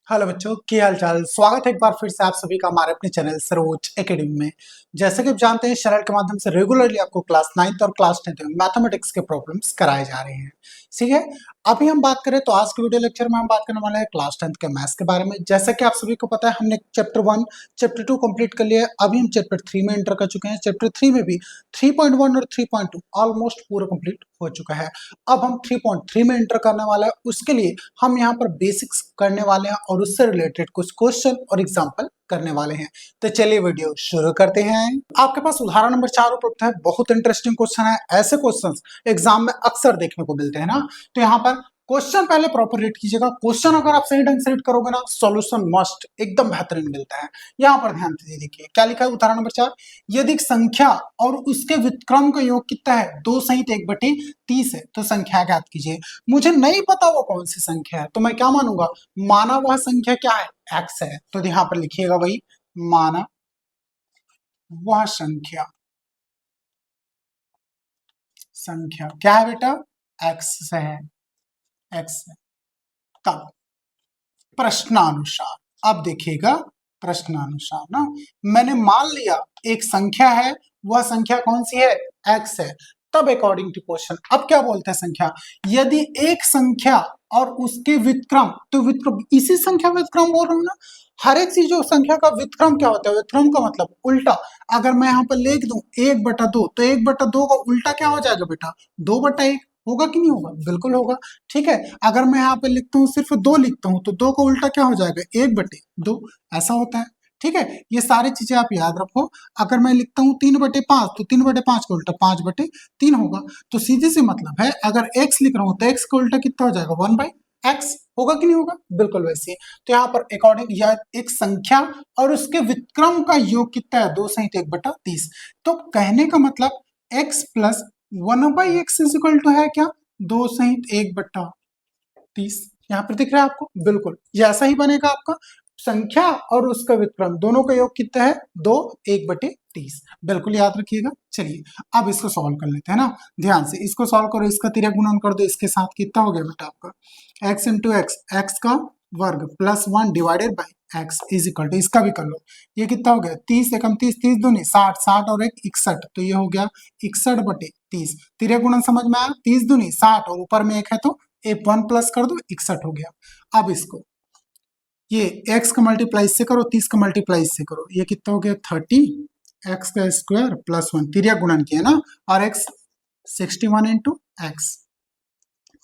Hello बच्चों, क्या हाल चाल। स्वागत है एक बार फिर से आप सभी का हमारे अपने चैनल सरोज एकेडमी में। जैसे कि आप जानते हैं, चैनल के माध्यम से रेगुलरली आपको क्लास 9th और क्लास 10th में मैथमेटिक्स के प्रॉब्लम्स कराए जा रहे हैं। ठीक है, अभी हम बात करें तो आज के वीडियो लेक्चर में हम बात करने वाले हैं क्लास 10th के मैथ्स के बारे में। जैसा कि आप सभी को पता है, हमने चैप्टर 1 चैप्टर 2 कंप्लीट कर लिया है। अभी हम चैप्टर 3 में एंटर कर चुके हैं। चैप्टर 3 में भी 3.1 और 3.2 ऑलमोस्ट पूरा कंप्लीट हो चुका है। अब हम 3.3 में एंटर करने वाला है। उसके लिए हम यहाँ पर बेसिक्स करने वाले हैं और उससे रिलेटेड कुछ क्वेश्चन और एग्जाम्पल करने वाले हैं। तो चलिए वीडियो शुरू करते हैं। आपके पास उदाहरण नंबर 4 उपलब्ध है। बहुत इंटरेस्टिंग क्वेश्चन है। ऐसे क्वेश्चंस एग्जाम में अक्सर देखने को मिलते हैं ना। तो यहाँ पर क्वेश्चन पहले प्रॉपर रीड कीजिएगा। क्वेश्चन अगर आप सही ढंग से रीड करोगे ना, सॉल्यूशन मस्ट एकदम बेहतरीन मिलता है। यहाँ पर ध्यान से देखिए क्या लिखा है। उदाहरण नंबर 4, यदि एक संख्या और उसके व्युत्क्रम का योग कितना है, 2 सहित 1/30 है, तो संख्या ज्ञात कीजिए। मुझे नहीं पता वो कौन सी संख्या है, तो मैं क्या मानूंगा, माना वह संख्या क्या है, एक्स है। तो यहाँ पर लिखिएगा वही, माना वह संख्या संख्या क्या है बेटा, एक्स से है, एक्स है। तब प्रश्नानुसार, अब देखिएगा प्रश्नानुसार ना, मैंने मान लिया एक संख्या है, वह संख्या कौन सी है, एक्स है। तब अकॉर्डिंग टू क्वेश्चन अब क्या बोलते हैं, संख्या यदि एक संख्या और उसके व्युत्क्रम, तो व्युत्क्रम इसी संख्या व्युत्क्रम बोल रहा हूं ना। हर एक चीज जो संख्या का व्युत्क्रम क्या होता है, व्युत्क्रम का मतलब उल्टा। अगर मैं यहाँ पर लिख दूं 1/2, तो 1/2 का उल्टा क्या हो जाएगा बेटा, 2/1 होगा कि नहीं होगा, बिल्कुल होगा। ठीक है, अगर मैं यहाँ पे लिखता हूँ सिर्फ 2 लिखता हूँ, तो 2 का उल्टा क्या हो जाएगा, 1/2, ऐसा होता है। ठीक है, ये सारी चीजें आप याद रखो। अगर मैं लिखता हूँ 3/5, तो 3/5 का उल्टा 5/3 होगा। तो सीधे से मतलब है, अगर x लिख रहा हूँ तो x का उल्टा कितना हो जाएगा, 1/x होगा कि नहीं होगा, बिल्कुल वैसे ही। तो यहाँ पर अकॉर्डिंग या एक संख्या और उसके व्युत्क्रम का योग कितना है, 2 सहित 1/30। तो कहने का मतलब x plus 1/x is equal to है क्या, 2 सहित 1/30। यहाँ पर दिख रहा है आपको, बिल्कुल ये ऐसा ही बनेगा आपका। संख्या और उसका व्युत्क्रम दोनों का योग कितना है, 2 1/30, बिल्कुल याद रखिएगा। चलिए अब इसको सॉल्व कर लेते हैं ना, ध्यान से इसको सॉल्व करो। इसका तिर्यक गुणन कर दो, इसके साथ कितना हो गया बेटा आपका, x इंटू एक्स, एक्स का वर्ग plus 1 divided by x is equal to, इसका भी कर लो। ये कितना हो गया, 30 एकम 30, 30 दूनी 60, 60 और 1 61, तो ये हो गया 61/30। तिर्यक गुणन समझ में आया, 30 दूनी 60 और ऊपर में 1 है, तो एक 1 प्लस कर दो, 61 हो गया। अब इसको ये x का मल्टीप्लाई इससे करो, 30 का मल्टीप्लाई इससे करो, ये कितना हो गया 30, x का स्क्वायर प्लस 1, तिर्यक गुणन किया ना, और x 61 इंटू एक्स,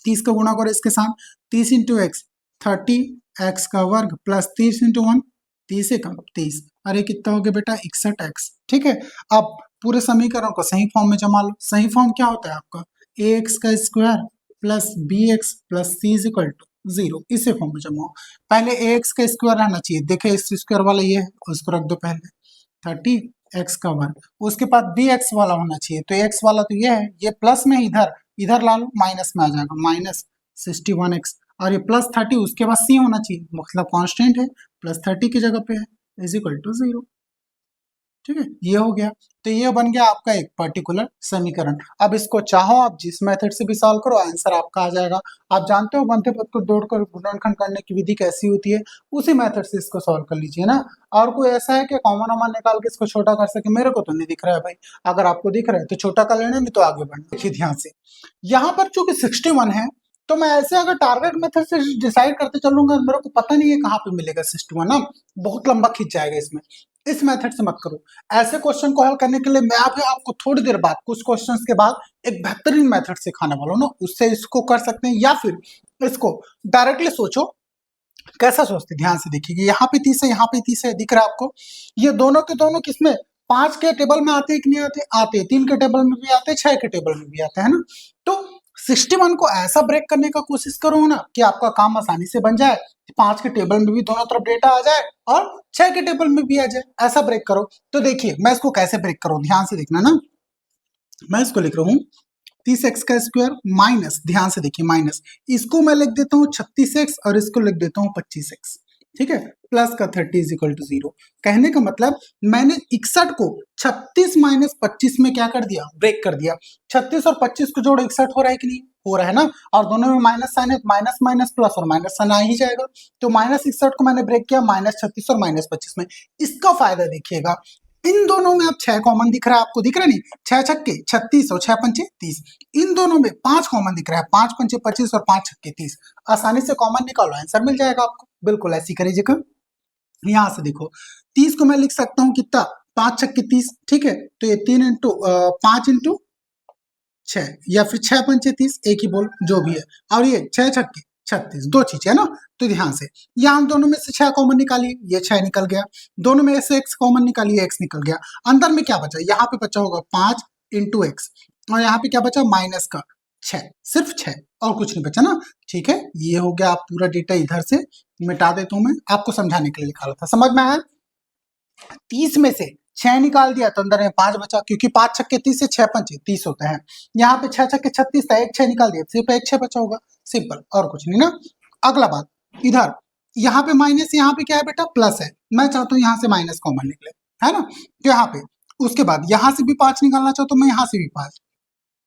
30 का गुणा करो इसके साथ, 30 इंटू एक्स 30, एक्स का वर्ग प्लस 30 इंटू 1, 30 एकम 30, और ये कितना हो गया बेटा 61x। ठीक है, अब पूरे समीकरण को सही फॉर्म में जमा लो। सही फॉर्म क्या होता है आपका, ax का square plus bx plus c is equal to 0, इसे फॉर्म में जमाओ। पहले ax का स्क्वायर रहना चाहिए, देखिए इस स्क्वायर वाला ये है, उसको रख दो पहले, 30 x का वर्ग, उसके बाद bx वाला होना चाहिए, तो x वाला तो ये है, ये प्लस में इधर इधर ला लो, माइनस में आ जाएगा, माइनस 61x, और ये प्लस 30, उसके बाद c होना चाहिए, मतलब कांस्टेंट है, प्लस 30 की जगह पे है, इज इक्वल टू 0। ठीक है, ये हो गया। तो ये बन गया आपका एक पर्टिकुलर समीकरण। अब इसको चाहो आप जिस मेथड से भी सॉल्व करो, आंसर आपका आ जाएगा। आप जानते हो बनते पद को जोड़कर गुणनखंड करने की विधि कैसी होती है, उसी मेथड से इसको सॉल्व कर लीजिए ना। और कोई ऐसा है कि कॉमन अमन निकाल के इसको छोटा कर सके, मेरे को तो नहीं दिख रहा है भाई। अगर आपको दिख रहा है तो छोटा कर लेना, नहीं तो आगे बढ़ना। देखिए ध्यान से, यहाँ पर चूंकि 61 है, तो मैं ऐसे अगर टारगेट मेथड से डिसाइड करते चलूंगा, मेरे को पता नहीं है कहाँ पे मिलेगा 61 ना, बहुत लंबा खींच जाएगा इसमें। इस मेथड से मत करो। ऐसे क्वेश्चन को हल करने के लिए मैं अभी आपको थोड़ी देर बाद, कुछ क्वेश्चंस के बाद, एक बेहतरीन मेथड सिखाने वाला हूं ना, उससे इसको कर सकते हैं। या फिर इसको डायरेक्टली सोचो, कैसा सोचते, ध्यान से देखिए, यहाँ पे 30 है, यहाँ पे 30 है, दिख रहा है आपको। ये दोनों के दोनों किसमें, 5 के टेबल में आते हैं कि नहीं आते, आते हैं। 3 के टेबल में भी आते हैं, 6 के टेबल में भी आते हैं ना। तो 61 को ऐसा ब्रेक करने का कोशिश करो ना कि आपका काम आसानी से बन जाए, 5 के टेबल में भी दोनों तरफ डेटा आ जाए और 6 के टेबल में भी आ जाए, ऐसा ब्रेक करो। तो देखिए मैं इसको कैसे ब्रेक करूं, ध्यान से देखना ना। मैं इसको लिख रहा हूं 30x का स्क्वायर माइनस, ध्यान से देखिए माइनस, इसको मैं लिख देता हूँ 36x और इसको लिख देता हूँ 25x। ठीक है, प्लस का 30 इज इक्वल टू 0। कहने का मतलब मैंने 61 को 36 माइनस 25 में क्या कर दिया, ब्रेक कर दिया। 36 और 25 को जोड़ो 61 हो रहा है कि नहीं, हो रहा है ना, और दोनों में माइनस साइन है, माइनस माइनस प्लस और माइनस साइन आ ही जाएगा। तो -61 को मैंने ब्रेक किया -36 और -25 में। इसका फायदा देखिएगा, इन दोनों में अब 6 कॉमन दिख रहा है, आपको दिख रहा है नहीं, 6 छक्के 36 और 6 पंचे 30। इन दोनों में 5 कॉमन दिख रहा है, 5 पंचे 25 और 5 छक्के 30। आसानी से कॉमन निकालो, आंसर मिल जाएगा आपको। बिल्कुल ऐसी करिएगा। यहां से देखो 30 को मैं लिख सकता हूं कितना, 5 छक्के 30, ठीक है। तो ये 3 इंटू 5 इंटू 6 या फिर 6 पंचे 30, एक ही बोल जो भी है, और ये 6 छक्के 36, दो चीज है ना। तो ध्यान से यहाँ दोनों में से 6 कॉमन निकालिए, ये 6 निकल गया। दोनों में से x कॉमन निकालिए, x निकल गया। अंदर में क्या बचा, यहाँ पे बचा होगा 5 इंटू एक्स, और यहाँ पे क्या बचा माइनस का 6, सिर्फ 6 और कुछ नहीं बचा ना। ठीक है, ये हो गया। आप पूरा डेटा इधर से मिटा देता हूं, मैं आपको समझाने के लिए निकाला था, समझ में आया। 30 में से 6 निकाल दिया तो अंदर में 5 बचा, क्योंकि 5 छक्के 30 से 6 पंचे 30 होता है। यहाँ पे 6 छक्के 36 था, एक 6 निकाल दिया, सिर्फ एक 6 बचा होगा, सिंपल, और कुछ नहीं ना। अगला बात, इधर यहाँ पे माइनस, यहाँ पे क्या है बेटा प्लस है, मैं चाहता हूँ यहाँ से माइनस कॉमन निकले, है ना। तो यहाँ पे उसके बाद यहाँ से भी 5 निकालना चाहता हूँ मैं, यहाँ से भी 5,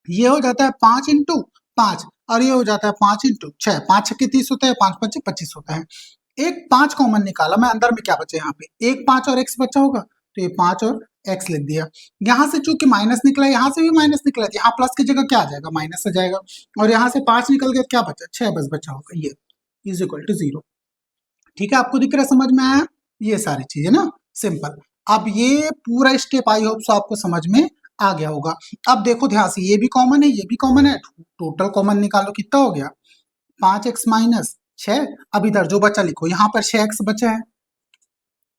ये हो जाता है 5 इंटू 5, और ये हो जाता है 5 इंटू 6, 5 छक्के 30 होता है, 5 पंचे 25 होता है। एक 5 कॉमन निकाला मैं, अंदर में क्या बचा, यहाँ पे एक 5 और x बचा होगा, तो ये 5 और x लिख दिया। यहाँ से चूंकि माइनस निकला, यहाँ से भी माइनस निकला, यहाँ प्लस की जगह क्या आ जाएगा, माइनस आ जाएगा, और यहाँ से 5 निकल गया, क्या बचा 6 बस बचा होगा, ये इज इक्वल टू 0। ठीक है, आपको दिख रहा है, समझ में आया ये सारी चीजें ना, सिंपल। अब ये पूरा स्टेप आई होप सो आपको समझ में आ गया होगा। अब देखो ध्यान से, ये भी कॉमन है, ये भी कॉमन है, टोटल कॉमन निकालो, कितना हो गया 5x माइनस 6। अब इधर जो बचा लिखो, यहाँ पर 6x बचा है,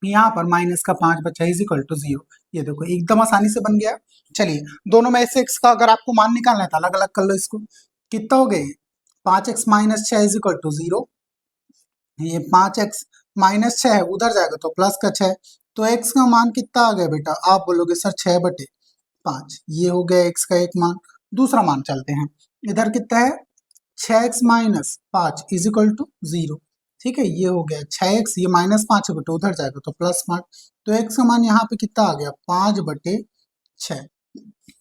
यहाँ पर माइनस का 5 बचा, इज इक्वल टू 0। ये देखो एकदम आसानी से बन गया। चलिए, दोनों में से x का अगर आपको मान निकालना है तो अलग अलग कर लो इसको। कितना हो गए 5x minus 6 is equal to 0। ये 5x माइनस 6 है, उधर जाएगा तो प्लस का 6, तो x का मान कितना आ गया बेटा, आप बोलोगे सर 6/5। ये हो गया x का एक मान। दूसरा मान चलते हैं, इधर कितना है 6x minus 5 is equal to 0। ठीक है, ये हो गया 6x, ये -5 है बेटा, उधर जाएगा तो +5, तो x का मान यहाँ पे कितना आ गया 5/6।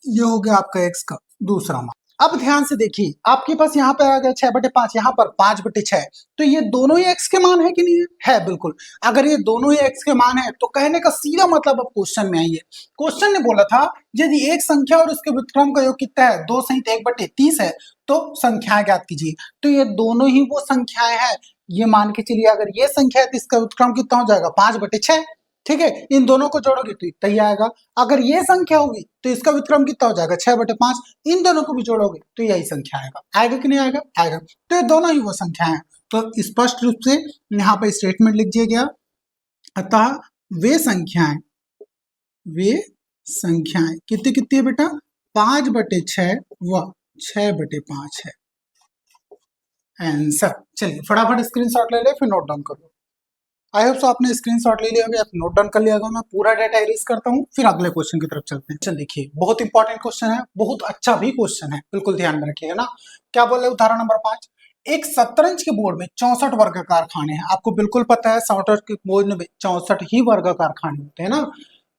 ये हो गया आपका x का दूसरा मान। अब ध्यान से देखिए, आपके पास यहाँ पे आ गया 6/5, यहाँ पर 5/6, तो ये दोनों ही x के मान है कि नहीं है, है बिल्कुल। अगर ये दोनों ही x के मान है तो कहने का सीधा मतलब अब क्वेश्चन में आइए। क्वेश्चन ने बोला था यदि एक संख्या और उसके व्युत्क्रम का योग कितना है, 2 सहित 1/30 है, तो संख्याएं ज्ञात कीजिए। तो ये दोनों ही वो संख्याएं हैं, ये मान के चलिए अगर ये संख्या है तो इसका व्युत्क्रम कितना हो जाएगा 5/6। ठीक है, इन दोनों को जोड़ोगे तो इतना ही आएगा। अगर ये संख्या होगी तो इसका व्युत्क्रम कितना हो जाएगा 6/5। इन दोनों को भी जोड़ोगे तो यही संख्या आएगा। आएगा कि नहीं आएगा, आएगा। तो ये दोनों ही वो संख्या है। तो स्पष्ट रूप से यहाँ पर स्टेटमेंट लिख दिया गया, अतः वे संख्याएं कितनी कितनी है बेटा 5/6 व 6/5 है आंसर। चलिए फटाफट स्क्रीनशॉट ले ले, फिर नोट डाउन कर लो। आई होप सो आपने स्क्रीनशॉट ले लिया होगा या नोट डाउन कर लिया होगा। मैं पूरा डेटा इरेज करता हूँ, फिर अगले क्वेश्चन की तरफ चलते हैं। चल देखिए, बहुत इंपॉर्टेंट क्वेश्चन है, बहुत अच्छा भी क्वेश्चन है, बिल्कुल ध्यान में रखिएगा ना। क्या बोले उदाहरण नंबर 5, एक शतरंज के बोर्ड में 64 वर्गाकार खाने हैं। आपको बिल्कुल पता है शतरंज के बोर्ड में 64 ही वर्गाकार खाने होते हैं ना।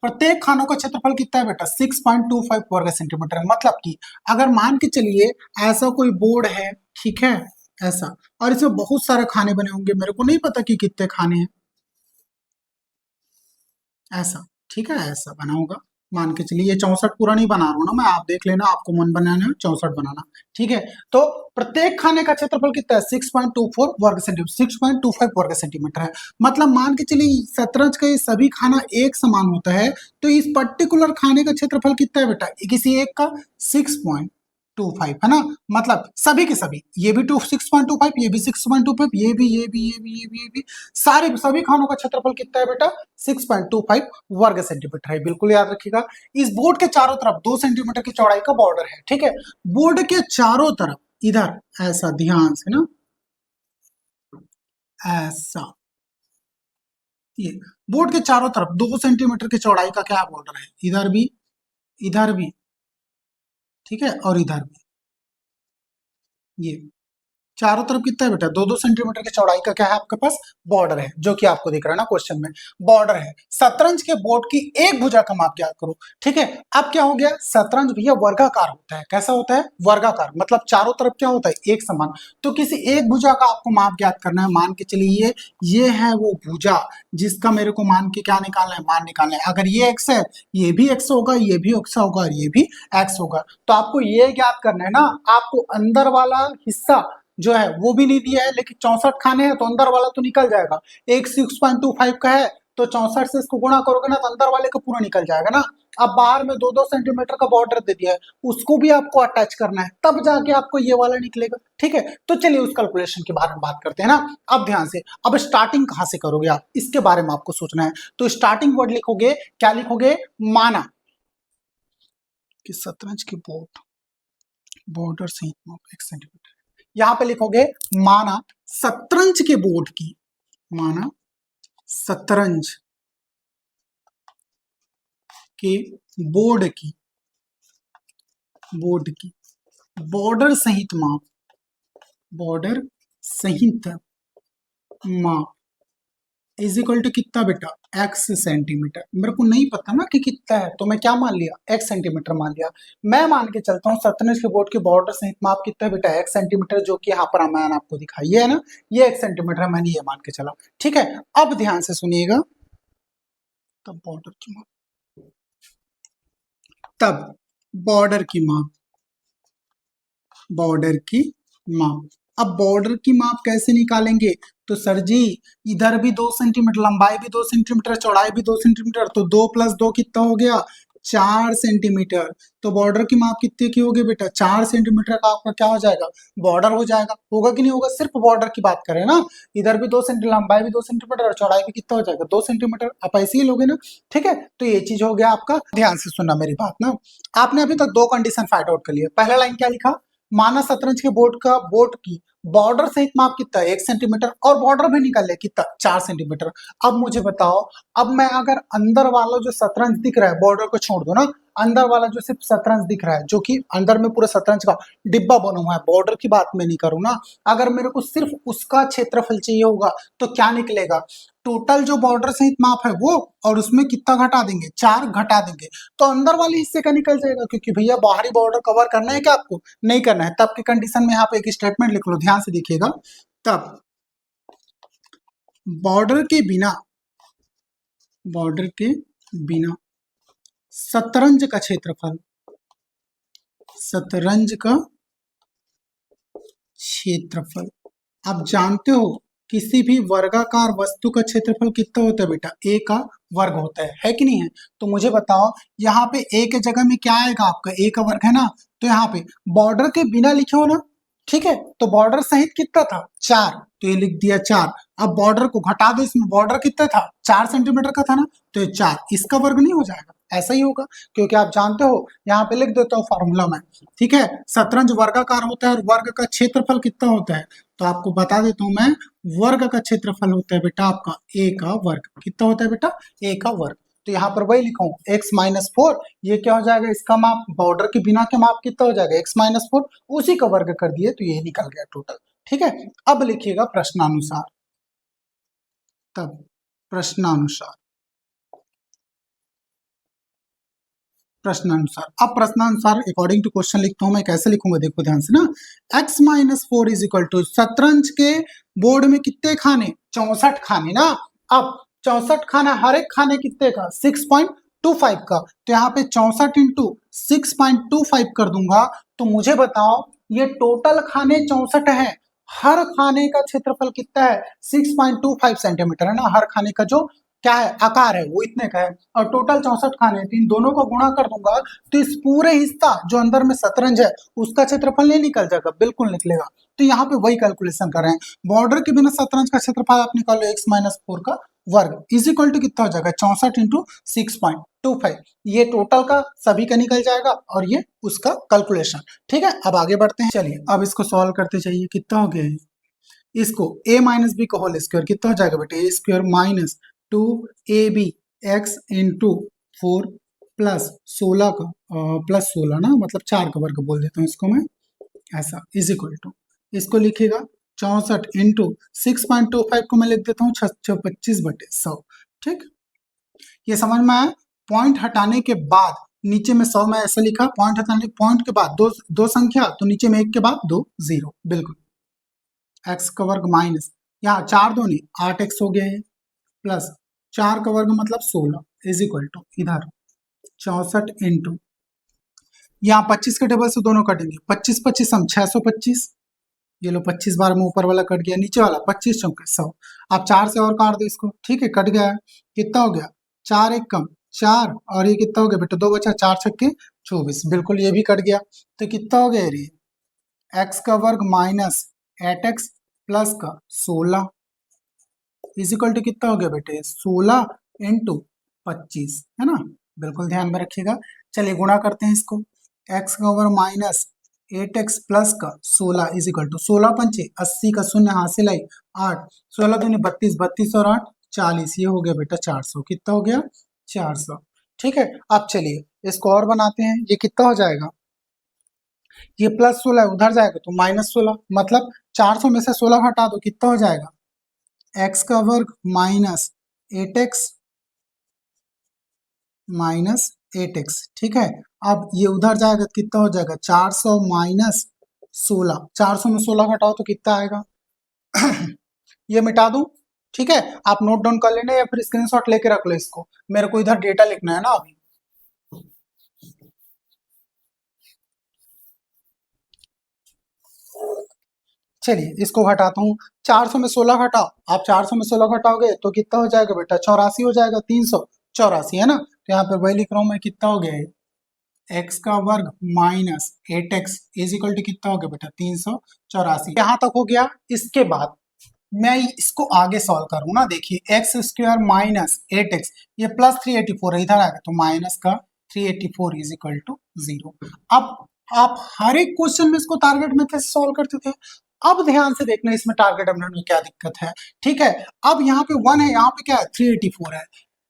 प्रत्येक खानों का क्षेत्रफल कितना है बेटा 6.25 वर्ग सेंटीमीटर है। मतलब कि अगर मान के चलिए ऐसा कोई बोर्ड है, ठीक है ऐसा, और इसमें बहुत सारे खाने बने होंगे, मेरे को नहीं पता कि कितने खाने हैं, ऐसा, ठीक है ऐसा बना होगा। मान के चलिए ये 64 पूरा नहीं बना रहा हूं ना मैं, आप देख लेना, आपको मन बनाना है 64 बनाना। ठीक है, तो प्रत्येक खाने का क्षेत्रफल कितना है 6.24 वर्ग सेंटीमीटर, 6.25 वर्ग सेंटीमीटर है। मतलब मान के चलिए शतरंज का ये सभी खाना एक समान होता है, तो इस पर्टिकुलर खाने का क्षेत्रफल कितना है बेटा, किसी एक का 6.25 है ना। मतलब सभी के सभी, ये भी 6.25, ये भी 6.25, ये भी, ये भी, ये भी, ये भी, ये भी, सारे सभी खानों का क्षेत्रफल कितना है बेटा 6.25 वर्ग सेंटीमीटर है। बिल्कुल याद रखिएगा। इस बोर्ड के चारों तरफ 2 सेंटीमीटर की चौड़ाई का बॉर्डर है। ठीक है, बोर्ड के चारों तरफ इधर ऐसा, ध्यान से ना, ऐसा, ये बोर्ड के चारों तरफ 2 सेंटीमीटर की चौड़ाई का क्या बॉर्डर है, इधर भी, इधर भी, ठीक है, और इधर भी, ये चारों तरफ कितना है बेटा, 2-2 सेंटीमीटर की चौड़ाई का क्या है आपके पास, बॉर्डर है, जो कि आपको दिख रहा है ना क्वेश्चन में, बॉर्डर है। शतरंज के बोर्ड की एक भुजा का माप ज्ञात करो। ठीक है, अब क्या हो गया, शतरंज भैया वर्गाकार होता है, कैसा होता है, वर्गाकार, मतलब चारों तरफ क्या होता है, एक समान। तो किसी एक भुजा का आपको माप ज्ञात करना है, मान के चलिए ये है वो भुजा जिसका मेरे को मान के क्या निकालना है, मान निकालना है। अगर ये एक्स है, ये भी एक्स होगा, ये भी एक्स होगा और ये भी एक्स होगा। तो आपको ये ज्ञात करना है ना, आपको अंदर वाला हिस्सा जो है वो भी नहीं दिया है, लेकिन 64 खाने हैं तो अंदर वाला तो निकल जाएगा। एक 6.25 का है तो 64 से इसको गुणा करोगे ना तो अंदर वाले का पूरा निकल जाएगा ना। अब बाहर में 2-2 सेंटीमीटर का बॉर्डर दे दिया है, उसको भी आपको अटैच करना है, तब जाके आपको ये वाला निकलेगा। ठीक है, तो चलिए उस कैलकुलेशन के बारे में बात करते हैं ना। अब ध्यान से, अब स्टार्टिंग कहां से करोगे आप, इसके बारे में आपको सोचना है। तो स्टार्टिंग वर्ड लिखोगे, क्या लिखोगे, माना कि शतरंज की बॉर्डर से 1 सेंटीमीटर, यहां पे लिखोगे माना शतरंज के बोर्ड की, माना शतरंज के बोर्ड की बॉर्डर सहित माप, बॉर्डर सहित माप इज इक्वल टू कितना बेटा, x सेंटीमीटर। मेरे को नहीं पता ना कि कितना है, तो मैं क्या मान लिया, x सेंटीमीटर मान लिया। मैं मान के चलता हूँ शतरंज के बोर्ड के बॉर्डर सहित माप कितना है बेटा, x सेंटीमीटर, जो कि यहाँ पर मैंने आपको दिखाई है ना, ये x सेंटीमीटर है, मैंने ये मान के चला। ठीक है, अब ध्यान से सुनिएगा, तब बॉर्डर की माप, तब बॉर्डर की माप, बॉर्डर की माप। अब बॉर्डर की माप कैसे निकालेंगे, तो सर जी इधर भी 2 सेंटीमीटर, लंबाई भी 2 सेंटीमीटर, चौड़ाई भी 2 सेंटीमीटर, तो 2 + 2 कितना हो गया, 4 सेंटीमीटर। तो बॉर्डर की माप कितने की होगी बेटा, 4 सेंटीमीटर का आपका क्या हो जाएगा, बॉर्डर हो जाएगा। होगा कि नहीं होगा, सिर्फ बॉर्डर की बात करें ना, इधर भी 2 सेंटीमीटर, लंबाई भी 2 सेंटीमीटर और चौड़ाई भी कितना हो जाएगा, 2 सेंटीमीटर। आप ऐसे ही लोगे ना। ठीक है, तो ये चीज हो गया आपका। ध्यान से सुनना मेरी बात ना, आपने अभी तक 2 कंडीशन फाइंड आउट कर लिया। पहला लाइन क्या लिखा, माना शतरंज के बोर्ड की बॉर्डर सहित माप कितना है, 1 सेंटीमीटर, और बॉर्डर भी निकाल ले कितना, 4 सेंटीमीटर। अब मुझे बताओ, अब मैं अगर अंदर वाला जो शतरंज दिख रहा है, बॉर्डर को छोड़ दो ना, अंदर वाला जो सिर्फ शतरंज दिख रहा है, जो कि अंदर में पूरा शतरंज का डिब्बा बना हुआ है, बॉर्डर की बात मैं नहीं करूँ ना, अगर मेरे को सिर्फ उसका क्षेत्रफल चाहिए होगा तो क्या निकलेगा, टोटल जो बॉर्डर सहित माप है वो, और उसमें कितना घटा देंगे, 4 घटा देंगे, तो अंदर वाले हिस्से का निकल जाएगा। क्योंकि भैया बाहरी बॉर्डर कवर करना है क्या आपको, नहीं करना है, तब की कंडीशन में यहाँ पे एक स्टेटमेंट लिख लो, ध्यान से देखिएगा, तब बॉर्डर के बिना, बॉर्डर के बिना शतरंज का क्षेत्रफल, शतरंज का क्षेत्रफल, आप जानते हो किसी भी वर्गाकार वस्तु का क्षेत्रफल कितना होता है बेटा, a का वर्ग होता है कि नहीं है। तो मुझे बताओ, यहाँ पे a के जगह में क्या आएगा आपका, a का वर्ग है ना, तो यहाँ पे बॉर्डर के बिना लिखे हो ना, ठीक है, तो बॉर्डर सहित कितना था, 4, तो ये लिख दिया 4। अब बॉर्डर को घटा दो, इसमें बॉर्डर कितना था, 4 सेंटीमीटर का था ना, तो ये 4 इसका वर्ग नहीं हो जाएगा, ऐसा ही होगा। क्योंकि आप जानते हो, यहाँ पे लिख देता हूँ फॉर्मूला में, ठीक है, शतरंज वर्गाकार होता है और वर्ग का क्षेत्रफल कितना होता है, तो आपको बता देता हूं मैं, वर्ग का क्षेत्रफल होता है बेटा आपका a का वर्ग, कितना होता है बेटा, a का वर्ग। तो यहाँ पर वही लिखा हूं, x-4, ये क्या हो जाएगा, इसका माप, बॉर्डर के बिना के माप कितना हो जाएगा, x-4, उसी का वर्ग कर दिए तो ये निकल गया टोटल। ठीक है, अब लिखिएगा प्रश्नानुसार, तब प्रश्नानुसार, प्रश्नानुसार। अब प्रश्नानुसार अकॉर्डिंग टू क्वेश्चन लिखता हूं मैं, कैसे लिखूंगा देखो ध्यान से ना, x-4 इज इक्वल टू, शतरंज के बोर्ड में कितने खाने, 64 खाने ना। अब 64 खाना, हर एक खाने कितने का, 6.25 का, तो यहाँ पे 64 इंटू 6.25 कर दूंगा, तो मुझे बताओ ये टोटल खाने 64 है, हर खाने का क्षेत्रफल कितना है, 6.25 सेंटीमीटर है ना, हर खाने का जो क्या है, आकार है, वो इतने का है, और टोटल 64 खाने हैं, तो इन दोनों को गुणा कर दूंगा तो इस पूरे हिस्सा जो अंदर में शतरंज है उसका क्षेत्रफल नहीं निकल जाएगा, बिल्कुल निकलेगा। तो यहाँ पे वही कैलकुलेशन कर रहे हैं, बॉर्डर के बिना शतरंज का क्षेत्रफल आप निकालो, x-4 का वर्ग इज इक्वल टू कितना हो जाएगा, 64 इंटू 6.25, ये टोटल का सभी का निकल जाएगा और ये उसका कैलकुलेशन। ठीक है, अब आगे बढ़ते हैं, चलिए अब इसको सॉल्व करते जाइए, कितना हो गया है, इसको a माइनस बी का होल स्क्वायर कितना हो जाएगा बेटे, a square minus 2ab x into 4 plus 16 का प्लस 16 ना, मतलब 4 का वर्ग बोल देता हूँ इसको मैं, ऐसा इज इक्वल टू, इसको लिखेगा 64 इंटू 6.25 को मैं लिख देता हूँ 625/100। ठीक, ये समझ में आया। पॉइंट हटाने के बाद नीचे में 100 में ऐसे लिखा, पॉइंट हटाने पॉइंट के बाद दो संख्या तो नीचे में 1 के बाद 2 0, बिल्कुल। x का वर्ग माइनस, यहाँ 4 दूनी 8x हो गया है, प्लस 4 का वर्ग मतलब 16 इज इक्वल टू इधर 64 इंटू, यहाँ 25 के टेबल से दोनों कटेंगे, 25 25 हम 625, ये लो 25 बार में ऊपर वाला कट गया, नीचे वाला 25 चौके 100। आप 4 से और काट दो इसको, ठीक है, कट गया है। कितना हो गया, 4 एक कम 4, और ये कितना हो गया बेटा, 2 बचा, 4 छक्के 24, बिल्कुल ये भी कट गया। तो कितना हो गया ये, एक्स का वर्ग माइनस 8x प्लस का 16 इजिकल टू कितना हो गया बेटे, 16 इंटू 25, है ना, बिल्कुल ध्यान में रखिएगा। चलिए गुणा करते हैं इसको, एक्स का वर्ग माइनस 8x प्लस का 16 इज इक्वल टू 16 पंचे 80 का शून्य हासिल आई 8, 16 दूनी 32, 32 और 8 40, ये हो गया बेटा 400। कितना हो गया, 400। ठीक है, अब चलिए इसको और बनाते हैं, ये कितना हो जाएगा, ये प्लस 16 उधर जाएगा तो माइनस 16, मतलब 400 में से 16 हटा दो, कितना हो जाएगा, एक्स का वर्ग माइनस 8x माइनस 8x। ठीक है, अब ये उधर जाएगा, कितना हो जाएगा, 400 माइनस 16, 400 में 16 घटाओ तो कितना आएगा ये मिटा दूं, ठीक है, आप नोट डाउन कर लेना या फिर स्क्रीनशॉट लेके रख लो इसको, मेरे को इधर डेटा लिखना है ना अभी। चलिए इसको घटाता हूँ, 400 में 16 घटाओ, आप 400 में 16 घटाओगे तो कितना हो जाएगा बेटा, 84 हो जाएगा, 384 है ना, तो यहाँ पे वही लिख रहा हूँ मैं, कितना हो गया है, एक्स का वर्ग minus 8x is equal to कितना हो गया बेटा, 384। यहाँ तक हो गया। इसके बाद मैं इसको आगे सॉल्व करूँ ना, देखिए एक्स स्क्वायर माइनस 8x, ये प्लस 384 है, इधर आ गया तो माइनस का 384 इज इक्वल टू 0। अब आप हर एक क्वेश्चन में इसको टारगेट मेथड से सॉल्व करते थे, अब ध्यान से देखना इसमें टारगेट मेथड में क्या दिक्कत है। ठीक है, अब यहाँ पे 1 है, यहाँ पे क्या है, 384 है,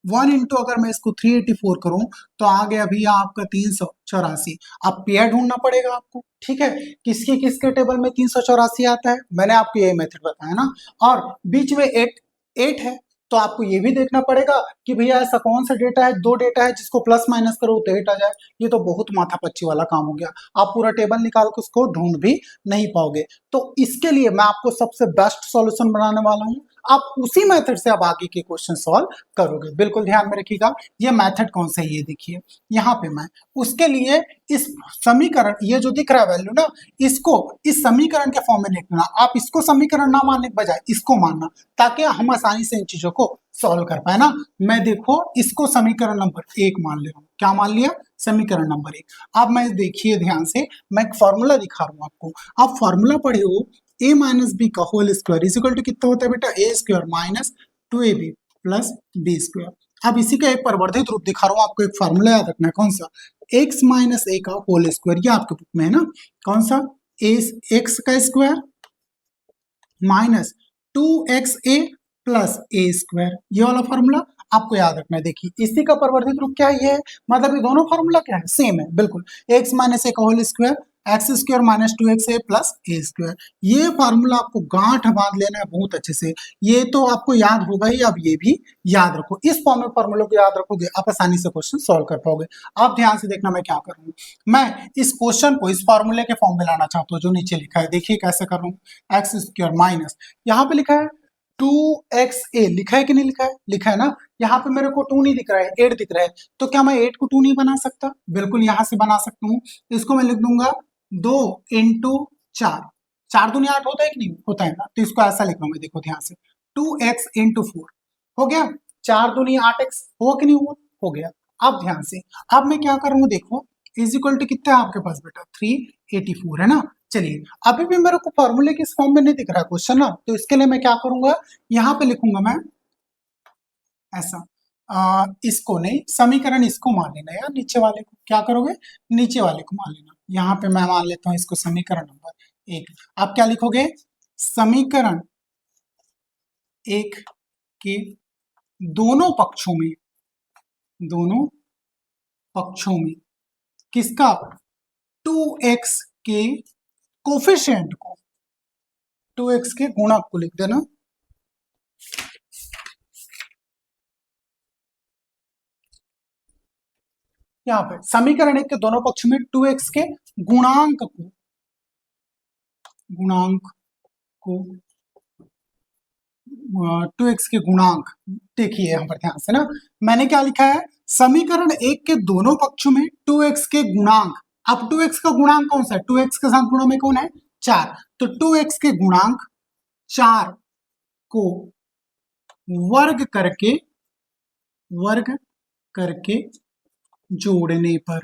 1 इंटू अगर मैं इसको 384 करूं तो आ गया भैया आपका 384। अब पेयर ढूंढना पड़ेगा आपको, ठीक है, किसके किसके टेबल में 384 आता है, मैंने आपको ये मेथड बताया ना, और बीच में 8 है, तो आपको ये भी देखना पड़ेगा कि भैया ऐसा कौन सा डेटा है, दो डेटा है जिसको प्लस माइनस करो तो 8 आ जाए, ये तो बहुत माथापच्ची वाला काम हो गया, आप पूरा टेबल निकाल के उसको ढूंढ भी नहीं पाओगे। तो इसके लिए मैं आपको सबसे बेस्ट सॉल्यूशन बनाने वाला हूँ, आप उसी मेथड से अब आगे के क्वेश्चन सॉल्व करोगे, बिल्कुल ध्यान में रखिएगा। ये मेथड कौन सा है, ये देखिए यहाँ पे मैं उसके लिए इस समीकरण, ये जो दिख रहा है वैल्यू ना, इसको इस समीकरण के फॉर्म में लिखना, आप इसको समीकरण ना मानने के बजाय इसको मानना, ताकि हम आसानी से इन चीजों को सॉल्व कर पाए ना। मैं देखो इसको समीकरण नंबर 1 मान ले रहा हूँ, क्या मान लिया, समीकरण नंबर 1। अब मैं देखिए ध्यान से, मैं एक फॉर्मूला दिखा रहा हूँ आपको, आप फॉर्मूला पढ़े हो, a माइनस बी का whole square is equal to कितना होता है बेटा, a square minus 2ab plus b square. अब इसी का एक परिवर्धित रूप दिखा रहा हूँ आपको, एक फार्मूला याद रखना है, कौन सा, x माइनस ए का होल स्क्वायर, ये आपके बुक में है ना, कौन सा, एक्स का square minus 2xa plus a square, ये वाला फॉर्मूला आपको याद रखना है। देखिए इसी का परिवर्तित रूप क्या है, ये है, मतलब ये दोनों फॉर्मूला क्या है, सेम है बिल्कुल, एक्स माइनस ए का whole square x square minus 2xa plus a square, ये फार्मूला आपको गांठ बांध लेना है बहुत अच्छे से, ये तो आपको याद होगा ही, अब ये भी याद रखो, इस फॉर्म में फॉर्मूला को याद रखोगे आप आसानी से क्वेश्चन सॉल्व कर पाओगे। आप ध्यान से देखना मैं क्या कर रहा हूँ, मैं इस क्वेश्चन को इस फॉर्मूले के फॉर्म में लाना चाहता हूँ जो नीचे लिखा है, देखिए कैसे कर रहा हूँ, एक्स स्क्वायर माइनस, यहाँ पे लिखा है 2xa, लिखा है कि नहीं लिखा है, लिखा है ना, यहाँ पे मेरे को 2 नहीं दिख रहा है, 8 दिख रहा है, तो क्या मैं 8 को 2 नहीं बना सकता, बिल्कुल यहाँ से बना सकता हूँ, इसको मैं लिख दूंगा 2 इंटू 4, 4 दूनी 8 होता है कि नहीं होता है ना, तो इसको ऐसा लिख रहा हूँ मैं, देखो ध्यान से, 2x इंटू 4 हो गया, 4 दूनी 8x हुआ कि नहीं हुआ, हो गया। अब ध्यान से, अब मैं क्या कर रहा हूँ, देखो इज इक्वल टू कितना है आपके पास बेटा, 384 है ना। चलिए अभी भी मेरे को फॉर्मूले के इस फॉर्म में नहीं दिख रहा है क्वेश्चन ना, तो इसके लिए मैं क्या करूंगा, यहाँ पे लिखूंगा मैं ऐसा, इसको नहीं, समीकरण इसको मान लेना यार, नीचे वाले को क्या करोगे, नीचे वाले को मान लेना, यहाँ पे मैं मान लेता हूँ इसको समीकरण नंबर 1। आप क्या लिखोगे, समीकरण 1 के दोनों पक्षों में, दोनों पक्षों में किसका, 2x के कोफिशिएंट को, 2x के गुणक को लिख देना। यहाँ पे समीकरण 1 के दोनों पक्ष में 2x के गुणांक को 2x के गुणांक देखिए यहाँ पर ध्यान से ना, मैंने क्या लिखा है, समीकरण 1 के दोनों पक्षों में 2x के गुणांक। अब 2x का गुणांक कौन सा है, 2x के साथ गुणों में कौन है, 4, तो 2x के गुणांक 4 को वर्ग करके जोड़ने पर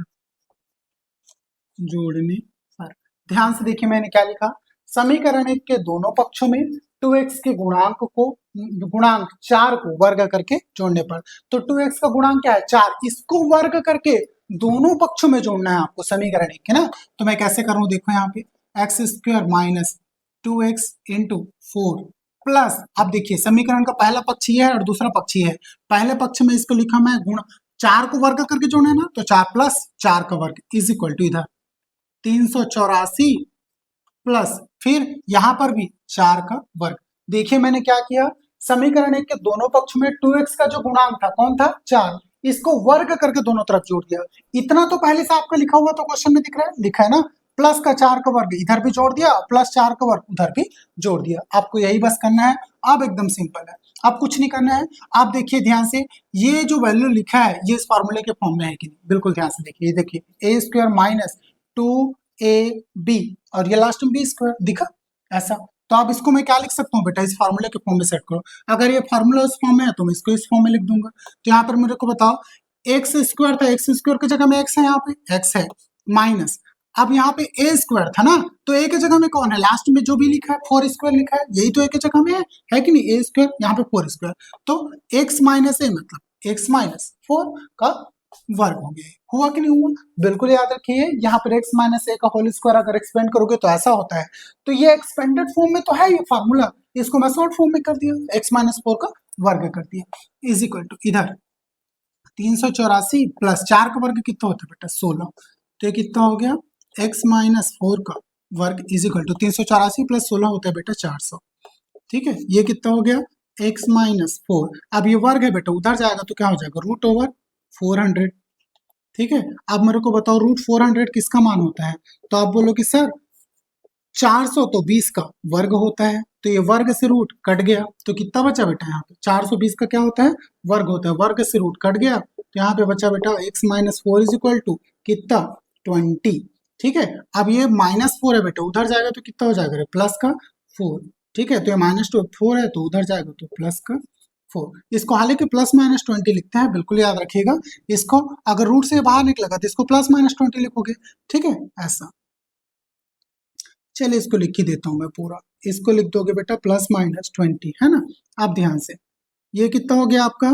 ध्यान से देखिए मैंने क्या लिखा, समीकरण 1 के दोनों पक्षों में 2x के गुणांक 4 को वर्ग करके जोड़ने पर, तो 2x का गुणांक क्या है 4, इसको वर्ग करके दोनों पक्षों में जोड़ना है आपको समीकरण 1 के ना। तो मैं कैसे करूं, देखो यहाँ पे x square minus 2x into 4 plus, अब देखिए समीकरण का पहला पक्ष ये है और दूसरा पक्ष ये है, पहले पक्ष में इसको लिखा मैं गुण 4 को वर्ग करके जोड़ना है ना, तो 4 प्लस 4 का वर्ग इज इक्वल टू इधर 384 प्लस फिर यहां पर भी 4 का वर्ग। देखिए मैंने क्या किया, समीकरण 1 के दोनों पक्ष में 2x का जो गुणांक था कौन था 4, इसको वर्ग करके दोनों तरफ जोड़ दिया। इतना तो पहले से आपका लिखा हुआ तो क्वेश्चन में दिख रहा है, लिखा है ना, प्लस का 4 का वर्ग इधर भी जोड़ दिया, प्लस 4 का वर्ग उधर भी जोड़ दिया। आपको यही बस करना है, अब एकदम सिंपल है, अब कुछ नहीं करना है। आप देखिए ध्यान से, ये जो वैल्यू लिखा है ये इस फॉर्मूले के फॉर्म में है कि नहीं, बिल्कुल ध्यान से देखिए, ये देखिए a स्क्वायर माइनस 2ab और ये लास्ट में b स्क्वायर दिखा ऐसा, तो आप इसको मैं क्या लिख सकता हूँ बेटा, इस फॉर्मूले के फॉर्म में सेट करो। अगर ये फॉर्मूला इस फॉर्म में है तो मैं इसको इस फॉर्म में लिख दूंगा। तो यहाँ पर मेरे को बताओ, एक्स स्क्वायर था, एक्स स्क्वायर की जगह में एक्स है, यहाँ पे एक्स है माइनस, अब यहाँ पे ए स्क्वायर था ना, तो ए की जगह में कौन है, लास्ट में जो भी लिखा है 4 स्क्वायर लिखा है, यही तो ए की जगह में है कि नहीं, ए स्क्वायर यहाँ पे 4 स्क्वायर, तो एक्स माइनस ए मतलब एक्स माइनस 4 का वर्ग हो गया, हुआ कि नहीं हुआ, बिल्कुल याद रखिए। यहाँ पर x माइनस ए का होल स्क्वायर अगर एक्सपेंड करोगे तो ऐसा होता है, तो ये एक्सपेंडेड फॉर्म में तो है ये फार्मूला, इसको मैं शॉर्ट फॉर्म में कर दिया, x माइनस 4 का वर्ग कर दिया इज इक्वल टू इधर 384 प्लस 4 का वर्ग कितना होता है बेटा 16, तो ये कितना हो गया x माइनस 4 का वर्ग इज इक्वल टू 384 प्लस 16 होता है बेटा 400, ठीक है, ये कितना हो गया x माइनस 4, अब ये वर्ग है बेटा उधर जाएगा तो क्या हो जाएगा रूट ओवर 400, ठीक है। अब मेरे को बताओ रूट 400 किसका मान होता है, तो आप बोलोगे सर 400 तो 20 का वर्ग होता है, तो ये वर्ग से रूट कट गया, तो कितना बचा बेटा यहाँ पे 420 का क्या होता है वर्ग होता है, वर्ग से रूट कट गया, तो यहाँ पे बचा बेटा x minus 4 is equal to कितना 20, ठीक है। अब ये माइनस 4 है बेटा, उधर जाएगा तो कितना हो जाएगा प्लस का 4, ठीक है, तो ये माइनस 4 है तो उधर जाएगा तो प्लस का 4, इसको हालांकि प्लस माइनस 20 लिखते हैं, बिल्कुल याद रखिएगा, इसको अगर रूट से बाहर निकलेगा तो इसको प्लस माइनस 20 लिखोगे, ठीक है ऐसा। चलिए इसको लिख ही देता हूं मैं पूरा, इसको लिख दोगे बेटा प्लस माइनस 20, है ना। आप ध्यान से, ये कितना हो गया आपका,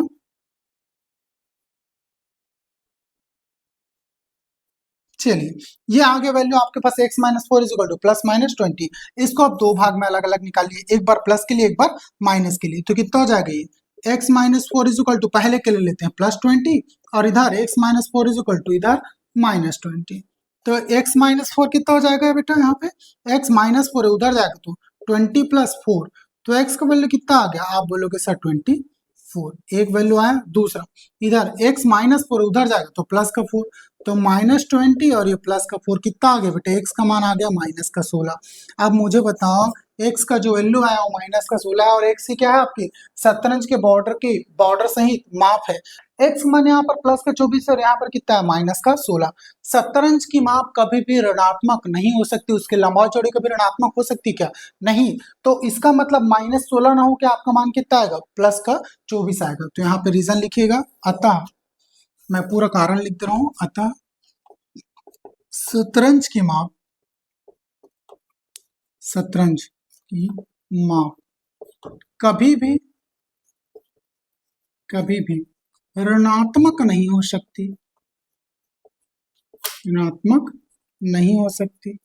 चलिए ये आगे वैल्यू आपके पास x minus 4 is equal to plus minus 20, इसको आप दो भाग में अलग अलग निकालिए, एक बार प्लस के लिए एक बार माइनस के लिए, तो कितना हो जाएगा ये x minus 4 is equal to पहले के लिए लेते हैं प्लस 20 और इधर x minus 4 is equal to इधर माइनस 20, तो x माइनस 4 कितना हो जाएगा बेटा, यहाँ पे x माइनस 4 है उधर जाएगा तो 20 प्लस 4, तो x का वैल्यू कितना आ गया, आप बोलोगे सर 24, एक वैल्यू आया, दूसरा इधर x माइनस 4 उधर जाएगा तो प्लस का 4, तो माइनस 20 और ये प्लस का 4 कितना आ गया बेटा, x का मान आ गया माइनस का 16। अब मुझे बताओ x का जो वैल्यू है वो माइनस का 16 है और x ही क्या है आपकी शतरंज के बॉर्डर सहित माप है, x मान यहाँ पर प्लस का 24 और यहाँ पर कितना है माइनस का 16। शतरंज की माप कभी भी ऋणात्मक नहीं हो सकती, उसके लंबाई चौड़ी कभी ऋणात्मक हो सकती क्या, नहीं, तो इसका मतलब माइनस 16 ना हो के आपका मान कितना आएगा प्लस का 24 आएगा, तो यहाँ पे रीजन लिखिएगा, अतः मैं पूरा कारण लिख दे रहा हूं, अतः शतरंज की माप कभी भी ऋणात्मक नहीं हो सकती, ऋणात्मक नहीं हो सकती,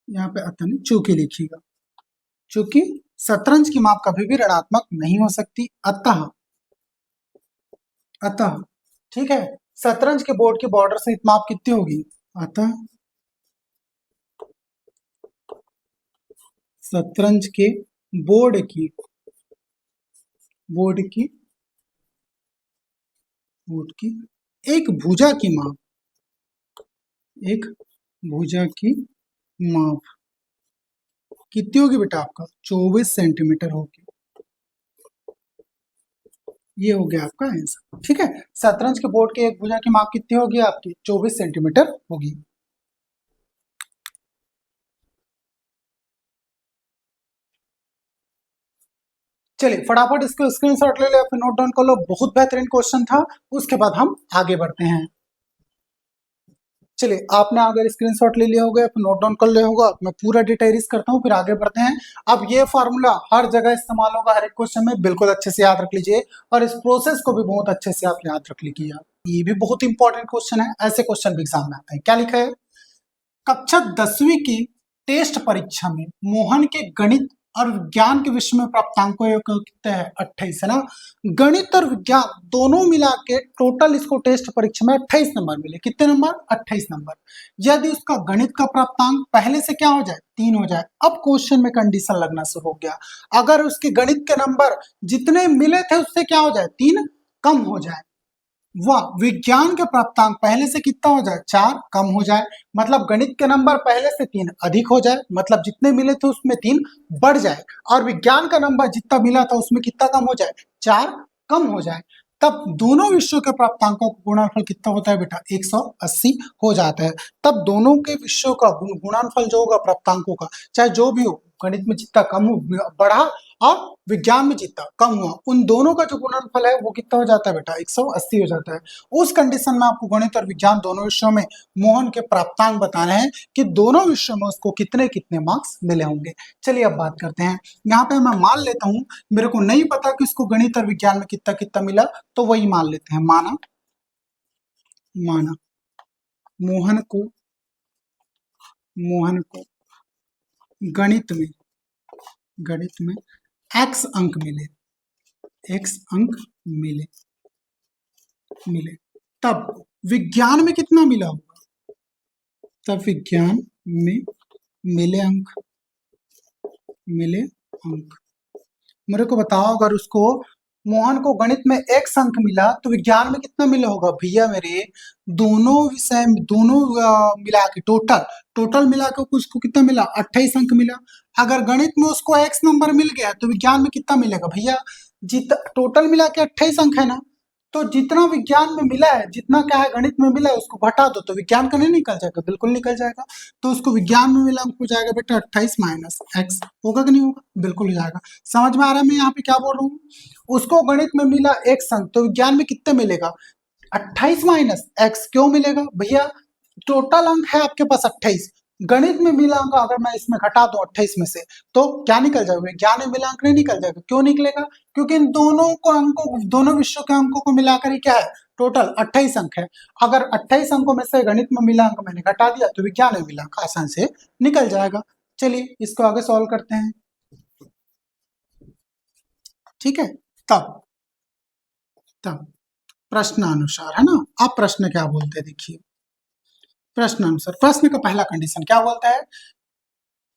यहाँ पे अतः नहीं चूंकि लिखिएगा, चूंकि शतरंज की माप कभी भी ऋणात्मक नहीं हो सकती, अतः ठीक है। शतरंज के बोर्ड की बॉर्डर सहित माप कितनी होगी? अतः शतरंज के बोर्ड की बोर्ड की बोर्ड की एक भुजा की माप, एक भुजा की माप कितनी होगी बेटा? आपका 24 सेंटीमीटर होगी। ये हो गया आपका आंसर। ठीक है, शतरंज के बोर्ड के एक भुजा की माप कितनी होगी? आपकी 24 सेंटीमीटर होगी। चलिए फटाफट इसको स्क्रीनशॉट ले लो या फिर नोट डाउन कर लो, बहुत बेहतरीन क्वेश्चन था। उसके बाद हम आगे बढ़ते हैं। चलिए आपने अगर स्क्रीनशॉट ले लिया होगा फिर नोट डाउन कर लिया होगा, मैं पूरा डिटेल एरिज करता हूँ फिर आगे बढ़ते हैं। अब ये फार्मूला हर जगह इस्तेमाल होगा, हर एक क्वेश्चन में, बिल्कुल अच्छे से याद रख लीजिए और इस प्रोसेस को भी बहुत अच्छे से आप याद रख लीजिए। ये भी बहुत इंपॉर्टेंट क्वेश्चन है, ऐसे क्वेश्चन भी एग्जाम में आते हैं। क्या लिखा है? कक्षा 10वीं की टेस्ट परीक्षा में मोहन के गणित और विज्ञान के विषय में प्राप्तांकों कितने हैं? 28 है ना। गणित और विज्ञान दोनों मिला के टोटल इसको टेस्ट परीक्षा में 28 नंबर मिले। कितने नंबर? 28 नंबर। यदि उसका गणित का प्राप्तांक पहले से क्या हो जाए? 3 हो जाए। अब क्वेश्चन में कंडीशन लगना शुरू हो गया, अगर उसके गणित के नंबर जितने मिले थे उससे क्या हो जाए? 3 कम हो जाए, वह विज्ञान के प्राप्तांक पहले से कितना हो जाए? 4 कम हो जाए, मतलब गणित के नंबर पहले से 3 अधिक हो जाए, मतलब जितने मिले थे उसमें 3 बढ़ जाए, और विज्ञान का नंबर जितना मिला था उसमें कितना कम हो जाए? 4 कम हो जाए, तब दोनों विषयों के प्राप्तांकों का गुणनफल कितना होता है बेटा? 180 हो जाता है। तब दोनों के विषयों का गुणनफल जो होगा प्राप्तांकों का, चाहे जो भी हो, गणित में जितना कम हो बढ़ा और विज्ञान में जितना कम हुआ, उन दोनों का जो गुणनफल है वो कितना हो जाता है बेटा? 180 हो जाता है। उस कंडीशन में आपको गणित और विज्ञान दोनों विषयों में मोहन के प्राप्तांक बताने हैं कि दोनों विषयों में उसको कितने कितने मार्क्स मिले होंगे। चलिए अब बात करते हैं। यहाँ पे मैं मान लेता हूं, मेरे को नहीं पता कि इसको गणित और विज्ञान में कितना कितना मिला, तो वही मान लेते हैं। माना माना मोहन को गणित में x अंक मिले, मिले मिले तब विज्ञान में कितना मिला होगा? तब विज्ञान में मिले अंक मेरे को बताओ, अगर उसको मोहन को गणित में x अंक मिला तो विज्ञान में कितना मिला होगा? भैया मेरे दोनों विषय दोनों मिला के टोटल मिला के उसको कितना मिला? 28 अंक मिला। अगर गणित में उसको x नंबर मिल गया तो विज्ञान में कितना मिलेगा भैया? टोटल मिला के 28 अंक है ना, तो जितना विज्ञान में मिला है, जितना क्या है गणित में मिला है, उसको घटा दो तो विज्ञान का नहीं निकल जाएगा? बिल्कुल निकल जाएगा। तो उसको विज्ञान में मिला अंक हो जाएगा बेटा 28 माइनस x, होगा कि नहीं होगा? बिल्कुल हो जाएगा। समझ में आ रहा है मैं यहाँ पे क्या बोल रहा हूँ? उसको गणित में मिला x अंक, तो विज्ञान में कितने मिलेगा? 28 माइनस x। क्यों मिलेगा भैया? टोटल अंक है आपके पास 28, गणित में मिला अंक अगर मैं इसमें घटा दूं 28 में से, तो क्या निकल जाएगा? विज्ञान में मिला अंक नहीं निकल जाएगा। क्यों निकलेगा? क्योंकि इन दोनों को अंकों, दोनों विषयों के अंकों को मिलाकर ही क्या है? टोटल 28 अंक है। अगर 28 अंकों में से गणित में मिला अंक मैंने घटा दिया तो विज्ञान में मिला अंक आसान से निकल जाएगा। चलिए इसको आगे सॉल्व करते हैं। ठीक है, तब प्रश्नानुसार, है ना। अब प्रश्न क्या बोलते हैं देखिए। प्रश्नानुसार प्रश्न का पहला कंडीशन क्या बोलता है?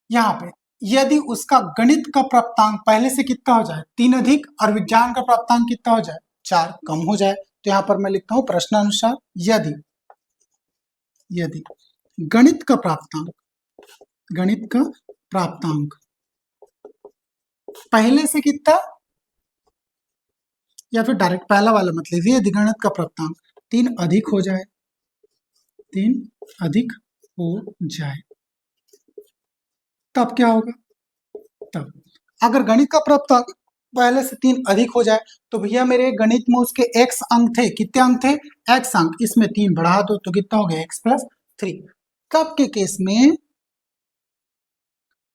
यहाँ पे यदि उसका गणित का प्राप्तांक पहले से कितना हो जाए? 3 अधिक, और विज्ञान का प्राप्तांक कितना हो जाए? 4 कम हो जाए, तो यहाँ पर मैं लिखता हूं प्रश्नानुसार यदि गणित का प्राप्तांक पहले से कितना, या फिर डायरेक्ट पहला वाला मत लीजिए, यदि गणित का प्राप्तांक 3 अधिक हो जाए, तब क्या होगा? तब अगर गणित का प्राप्तांक पहले से 3 अधिक हो जाए तो भैया मेरे गणित में उसके x अंक थे। कितने अंक थे? x अंक। इसमें 3 बढ़ा दो तो कितना हो गया? x plus 3। तब के केस में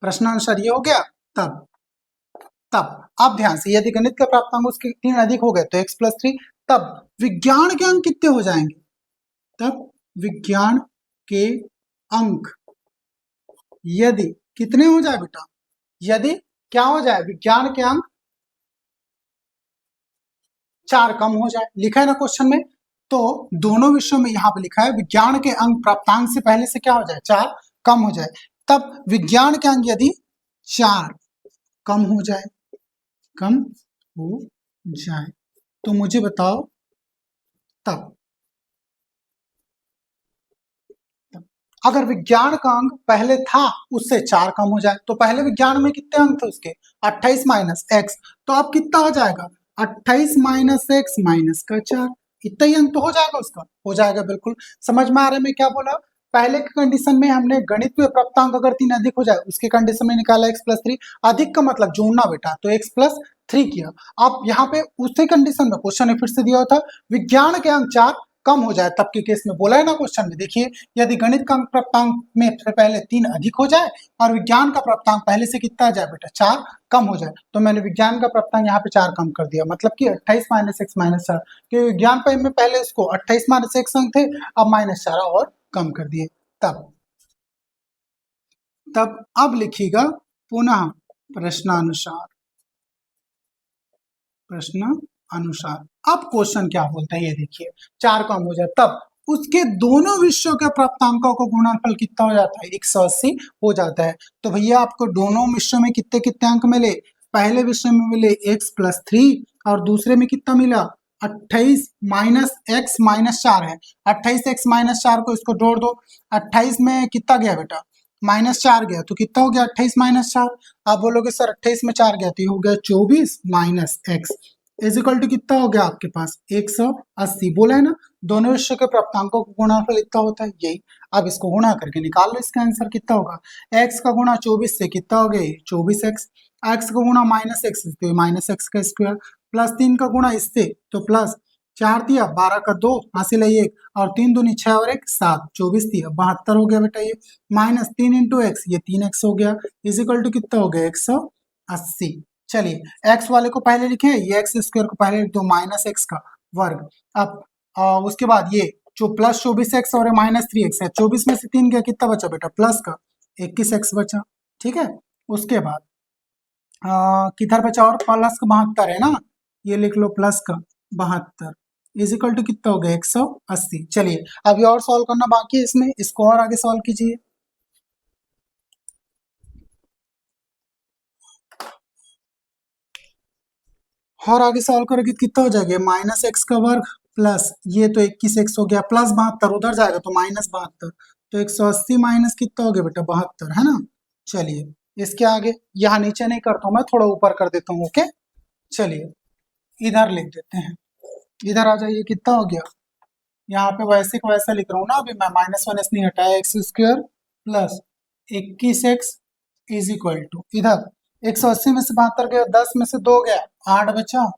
प्रश्नानुसार ये हो गया। तब अब ध्यान से, यदि गणित का प्राप्तांक उसके 3 अधिक हो गए तो x प्लस 3, तब विज्ञान के अंक कितने हो जाएंगे? तब विज्ञान के अंक यदि कितने हो जाए बेटा? यदि क्या हो जाए? विज्ञान के अंक 4 कम हो जाए। लिखा है ना क्वेश्चन में, तो दोनों विषयों में यहाँ पे लिखा है विज्ञान के अंक प्राप्तांक से पहले से क्या हो जाए, 4 कम हो जाए। तब विज्ञान के अंक यदि 4 कम हो जाए, कम हो जाए तो मुझे बताओ तब अगर विज्ञान का अंक पहले था उससे 4 कम हो जाए, तो पहले विज्ञान में कितने अंक थे उसके, 28 माइनस एक्स, तो अब कितना हो जाएगा, 28 माइनस एक्स माइनस का 4, इतना ही अंक तो हो जाएगा उसका, हो जाएगा बिल्कुल। समझ में आ रहा है मैं क्या बोला, पहले के कंडीशन में हमने गणित में प्राप्तांक अगर 3 अधिक हो जाए उसके कंडीशन में निकाला x+3, अधिक का मतलब जोड़ना बेटा, तो x+3 किया। अब यहाँ पे उसी कंडीशन में क्वेश्चन फिर से दिया था विज्ञान के अंक 4 कम हो जाए, तब के केस में बोला है ना क्वेश्चन में, देखिए यदि गणित का प्राप्तांक में पहले 3 अधिक हो जाए और विज्ञान का प्राप्तांक पहले से कितना आ जाए बेटा, 4 कम हो जाए, तो मैंने विज्ञान का प्राप्तांक यहाँ पे 4 कम कर दिया, मतलब कि 28 माइनस एक्स माइनस 4, क्योंकि विज्ञान पे में पहले उसको 28 माइनस एक्स अंक थे, अब माइनस 4 और कम कर दिए। तब अब लिखिएगा पुनः प्रश्नानुसार, प्रश्न अनुसार। अब क्वेश्चन क्या बोलता है ये देखिए, 4 कम हो जाए तब उसके दोनों विषयों के प्राप्तांकों का गुणनफल कितना हो जाता है, 180 हो जाता है। तो भैया आपको दोनों विषयों में कितने कितने अंक मिले, पहले विषय में मिले x+3 और दूसरे में कितना मिला, 28 माइनस एक्स माइनस 4 है, 28 एक्स माइनस 4 को इसको जोड़ दो, 28 में कितना गया बेटा, -4 गया, तो कितना हो गया 28 माइनस 4। आप बोलोगे सर 28 में 4 गया तो ये हो गया 24 minus x is equal to कितना हो गया आपके पास 180। बोला है ना दोनों विषयों के प्राप्तांकों का गुणनफल इतना होता है यही। अब इसको गुणा करके निकाल लो, इसका आंसर कितना होगा, x का गुणा 24 से कितना हो गया 24x, x का गुणा -x तो -x का स्क्वायर, +3 का गुणा इससे तो प्लस 4 दिया 12 का 2 हासिल है 1 और 3 दूनी 6 और 1 7, 24 दिया 72 हो गया बेटा, ये -3 इंटू एक्स ये 3x हो गया इज इक्वल टू कितना हो गया 180। चलिए x वाले को पहले लिखे, ये एक्स स्क्वायर को पहले लिख दो -x का वर्ग। अब उसके बाद ये जो प्लस 24x और -3x है, 24 में से 3 गया कितना बचा बेटा प्लस का 21x बचा, ठीक है। उसके बाद किधर बचा और प्लस का 72 है ना, ये लिख लो प्लस का 72 इज इक्वल टू कितना हो गया 180। चलिए अभी और सॉल्व करना बाकी है इसमें, इसको और आगे सॉल्व कीजिए। और आगे सॉल्व करोगे कितना हो जाएगा -x का वर्ग प्लस ये तो 21x हो गया प्लस 72 उधर जाएगा तो -72, तो 180 माइनस कितना हो गया बेटा 72 है ना। चलिए इसके आगे यहाँ नीचे नहीं करता हूँ मैं, थोड़ा ऊपर कर देता हूँ, ओके। चलिए इधर लिख देते हैं, इधर आ जाइए कितना हो गया, यहाँ पे वैसे को वैसा लिख रहा हूँ ना, अभी मैं -1 नहीं हटाया, x square plus 21x is equal to इधर 180 में से 72 गया, 10 में से 2 गया 8 बचा,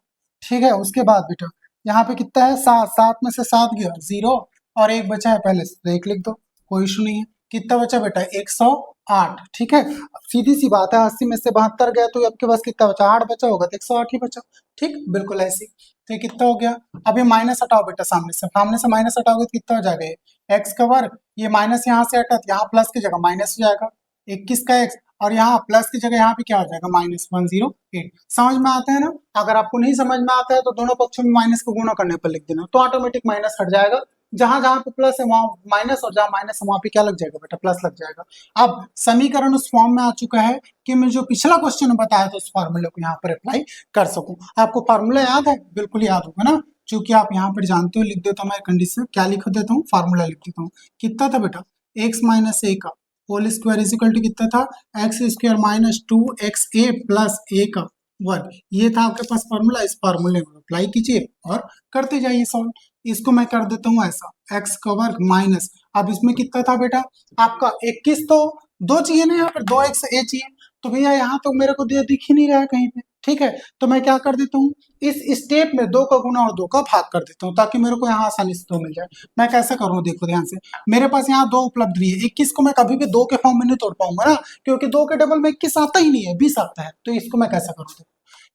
ठीक है। उसके बाद बेटा यहाँ पे कितना है 7, 7 में से 7 गया 0 और 1 बचा है पहले से, तो 1 लिख दो कोई इशू नहीं है। कितना बचा बेटा 108, ठीक है। सीधी सी बात है 80 में से 72 गया तो आपके पास कितना बचा 8 बचा होगा तो 108 ही बचा, ठीक बिल्कुल ऐसे। तो ये कितना हो गया, अब ये माइनस हटाओ बेटा, सामने से माइनस हटाओगे तो कितना हो जाएगा एक्स का वर्ग, ये माइनस यहाँ से हटा यहाँ प्लस की जगह माइनस हो जाएगा 21 का एक्स और यहाँ प्लस की जगह यहाँ पे क्या हो जाएगा -108। समझ में आता है ना, अगर आपको नहीं समझ में आता है तो दोनों पक्षों में माइनस को गुणा करने पर लिख देना तो ऑटोमेटिक माइनस हट जाएगा, जहां जहां पे प्लस है वहां माइनस और जहां माइनस है वहां पे क्या लग जाएगा बेटा प्लस लग जाएगा। अब समीकरण उस फॉर्म में आ चुका है कि मैं जो पिछला क्वेश्चन बताया था उस फॉर्मूले को यहाँ पर अप्लाई कर सकूं। आपको फॉर्मूला याद है, बिल्कुल याद होगा ना, क्योंकि आप यहाँ पर जानते हो, लिख देता हूँ मैं कंडीशन क्या लिख देता हूँ, फार्मूला लिख देता हूँ। कितना था बेटा x माइनस ए का whole square is equal to कितना था x square minus 2xa plus a का वर्ग, ये था आपके पास फार्मूला। इस फार्मूले को अप्लाई कीजिए और करते जाइए सॉल्व। इसको मैं कर देता हूँ ऐसा x का वर्ग माइनस, अब इसमें कितना था बेटा आपका 21, तो 2 चाहिए ना यहाँ पर 2x a चाहिए, तो भैया यहाँ तो मेरे को दिख ही नहीं रहा है कहीं पे, ठीक है। तो मैं क्या कर देता हूँ इस स्टेप में 2 का गुना और 2 का भाग कर देता हूँ ताकि मेरे को यहाँ आसानी से 2 मिल जाए। मैं कैसे करूँ देखो ध्यान से, मेरे पास यहाँ 2 उपलब्ध रही है, 21 को मैं कभी भी 2 के फॉर्म में नहीं तोड़ पाऊंगा ना, क्योंकि 2 के डबल में 21 आता ही नहीं है, 20 आता है। तो इसको मैं कैसा करूँ,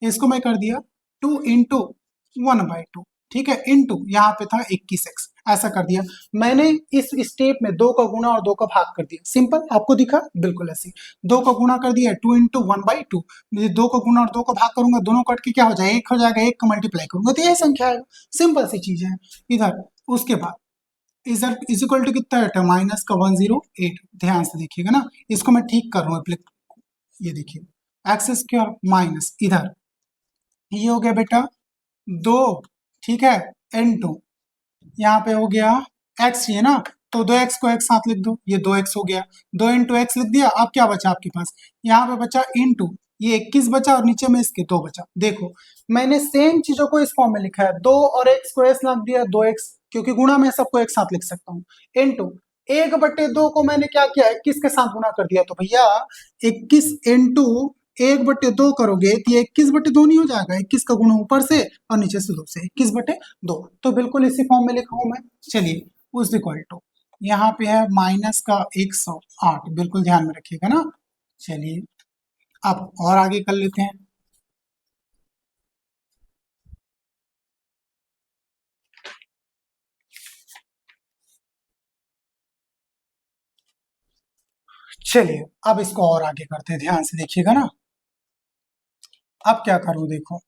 इसको मैं कर दिया 2 इंटू 1/2, ठीक है, इंटू यहाँ पे था 21x, ऐसा कर दिया मैंने। इस स्टेप में 2 का गुणा और 2 का भाग कर दिया, सिंपल आपको दिखा बिल्कुल ऐसे। 2 का गुणा कर दिया 2 इंटू 1/2, 2 का गुणा और 2 का भाग करूंगा, दोनों कट के क्या हो जाएगा 1 हो जाएगा, 1 का मल्टीप्लाई करूंगा तो यही संख्या है, सिंपल सी चीज है। इधर उसके बाद इज इक्वल टू कितना बेटा माइनस का 108। ध्यान से देखिएगा ना, इसको मैं ठीक कर रहा हूँ। ये देखिए एक्स स्क्वायर माइनस इधर ये हो गया बेटा 2, ठीक है, n2 यहाँ पे हो गया x ये ना, तो 2x को एक साथ लिख दो, ये 2x हो गया, 2 इंटू एक्स लिख दिया। अब क्या बचा आपके पास, यहाँ पे बचा इंटू ये 21 बचा और नीचे में इसके 2 बचा। देखो मैंने सेम चीजों को इस फॉर्म में लिखा है, 2 और x को s लग दिया 2x, क्योंकि गुणा में सबको एक साथ लिख सकता हूँ, इंटू 1/2 को मैंने क्या किया 21 के साथ गुणा कर दिया। तो भैया 21 इंटू 1/2 करोगे तो ये 21/2 नहीं हो जाएगा, 21 का गुणा ऊपर से और नीचे से 2 से 21/2। तो बिल्कुल इसी फॉर्म में लिखा हूं मैं। चलिए उस इक्वल टू यहाँ पे है माइनस का 108, बिल्कुल ध्यान में रखिएगा ना। चलिए अब और आगे कर लेते हैं। चलिए अब इसको और आगे करते हैं, ध्यान से देखिएगा ना। अब क्या करूं देखो,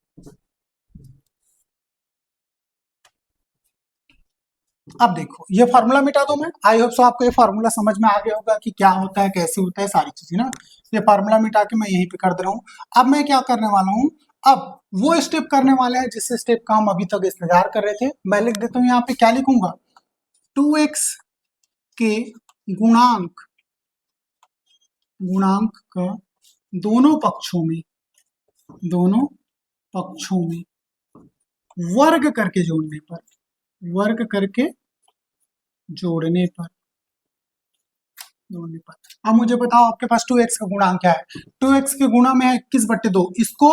अब देखो ये फार्मूला मिटा दो मैं। आई होप सो आपको ये फार्मूला समझ में आ गया होगा कि क्या होता है कैसे होता है सारी चीजें ना। ये फार्मूला मिटा के मैं यहीं पे कर दे रहा हूँ। अब मैं क्या करने वाला हूँ, अब वो स्टेप करने वाले हैं जिस स्टेप का हम अभी तक इंतजार कर रहे थे। मैं लिख देता हूँ यहाँ पे, क्या लिखूंगा 2x के गुणांक गुणांक का दोनों पक्षों में वर्ग करके वर्ग करके जोड़ने पर अब मुझे बताओ आपके पास 2x का गुणांक क्या है। 2x के गुणा में है 21/2, इसको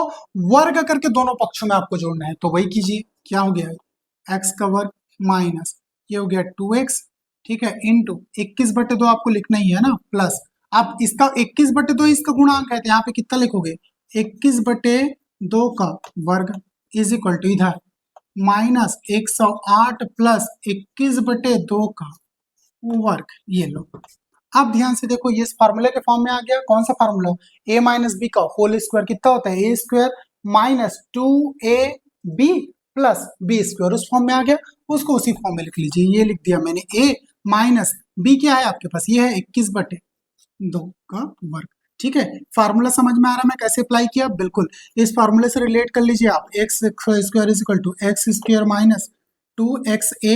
वर्ग करके दोनों पक्षों में आपको जोड़ना है। तो वही कीजिए, क्या हो गया x का वर्ग माइनस ये हो गया 2x, ठीक है, इंटू 21/2 आपको लिखना ही है ना, प्लस अब इसका 21/2 इसका गुणांक है तो यहाँ पे कितना लिखोगे 21/2 का वर्ग इज इक्वल टू इधर माइनस 108 प्लस 21/2 का वर्ग, ये लो। अब ध्यान से देखो ये इस फार्मूले के फॉर्म में आ गया। कौन सा फार्मूला, a माइनस बी का होल स्क्वायर कितना होता है a square minus 2ab plus b square, उस फॉर्म में आ गया। उसको उसी फॉर्म में लिख लीजिए, ये लिख दिया मैंने a माइनस बी क्या है आपके पास, ये है 21/2 का वर्ग, ठीक है। फार्मूला समझ में आ रहा है मैं कैसे अप्लाई किया, बिल्कुल इस फार्मूले से रिलेट कर लीजिए आप। X square is equal to x square minus 2xa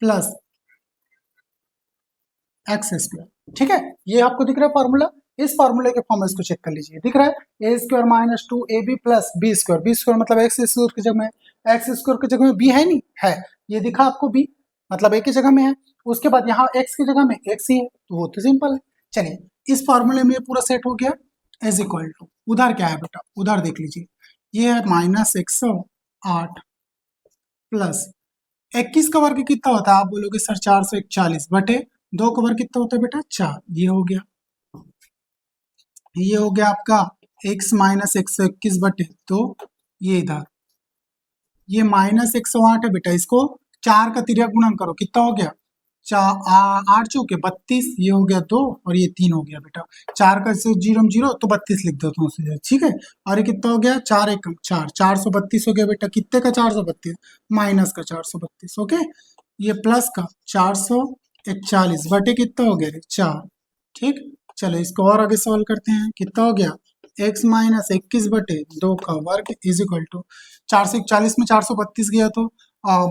plus x square, ठीक है। ये आपको दिख रहा है फार्मूला, इस फार्मूले के फॉर्म में इसको चेक कर लीजिए, दिख रहा है a square minus 2ab plus b square मतलब एक्स स्क्वायर की जगह में एक्स स्क्वायर की जगह में बी है नहीं है, ये दिखा आपको बी मतलब एक ही जगह में है। उसके बाद यहाँ एक्स की जगह में एक्स ही है, तो वो तो सिंपल है। चलिए इस फार्मूले में पूरा सेट हो गया। इज इक्वल टू उधर क्या है बेटा, उधर देख लीजिए, ये है माइनस 108 प्लस 21 का वर्ग कितना होता है, आप बोलोगे सर 441 बटे 2 का वर्ग कितना होता है बेटा 4, ये हो गया आपका x माइनस 121/2, ये इधर ये माइनस 108 है बेटा, इसको 4 का तिर्यक गुणन करो कितना हो गया 8 चौके 32, ये हो गया 2 और ये 3 हो गया बेटा। 4 का 0 तो 32 लिख देता हूँ, ठीक है। और ये कितना हो गया 4 एकम 4, 432 हो गया बेटा। कितने का 432, माइनस का 432, ओके। ये प्लस का 441 बटे कितना हो गया 4, ठीक। चलो इसको और आगे सॉल्व करते हैं, कितना हो गया x माइनस 21/2 का वर्ग इज इक्वल टू 441 में 432 गया तो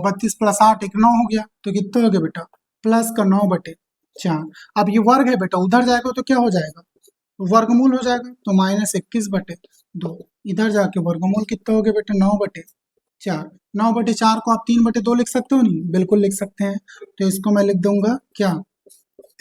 32 प्लस 8 एक 9 हो गया, तो कितना हो गया बेटा प्लस का 9/4। अब ये वर्ग है बेटा, उधर जाएगा तो क्या हो जाएगा वर्गमूल हो जाएगा, तो माइनस 21/2 इधर जाके वर्गमूल कितना हो गया बेटा 9/4। 9/4 को आप 3/2 लिख सकते हो नहीं, बिल्कुल लिख सकते हैं। तो इसको मैं लिख दूंगा क्या